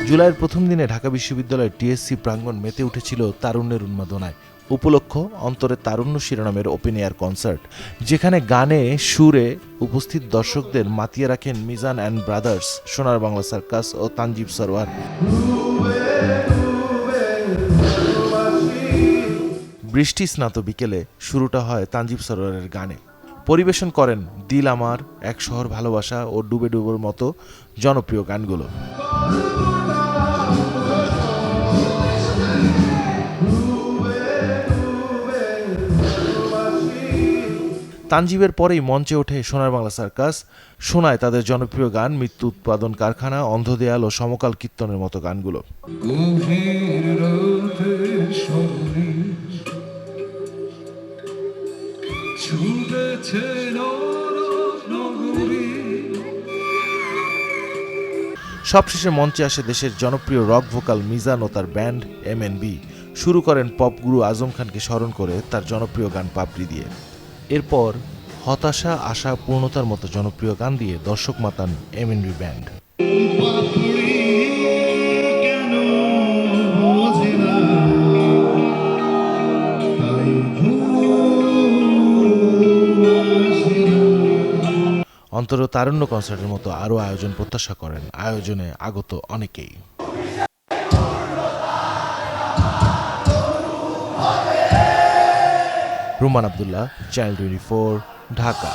জুলাইয়ের প্রথম দিনে ঢাকা বিশ্ববিদ্যালয়ের টিএসসি প্রাঙ্গণ মেতে উঠেছিল তারুণ্যের উন্মাদনায়। উপলক্ষ অন্তরে তারুণ্য শিরোনামের ওপেন এয়ার কনসার্ট, যেখানে গানে সুরে উপস্থিত দর্শকদের মাতিয়ে রাখেন মিজান অ্যান্ড ব্রাদার্স, সোনার বাংলা সার্কাস ও তানজিব সরওয়ার। বৃষ্টি স্নাত বিকেলে শুরুটা হয় তানজিব সরওয়ারের গানে। পরিবেশন করেন দিল আমার, এক শহর ভালোবাসা ও ডুবে ডুবোর মতো জনপ্রিয় গানগুলো। তানজিবের পরেই মঞ্চে ওঠে সোনার বাংলা সার্কাস, শোনায় তাদের জনপ্রিয় গান মৃত্যু উৎপাদন কারখানা, অন্ধদেয়াল ও সমকাল কীর্তনের মতো গানগুলো। সবশেষে মঞ্চে আসে দেশের জনপ্রিয় রক ভোকাল মিজান ও তার ব্যান্ড MNB। শুরু করেন পপ গুরু আজম খানকে স্মরণ করে তার জনপ্রিয় গান পাপড়ি দিয়ে। এরপর হতাশা আশা পূর্ণতার মতো জনপ্রিয় গান দিয়ে দর্শক মাতান MNB ব্যান্ড। অন্তর তারুণ্য কনসার্টের মতো আরও আয়োজন প্রত্যাশা করেন আয়োজনে আগত অনেকেই। রুমান আব্দুল্লাহ, চ্যানেল 24, ঢাকা।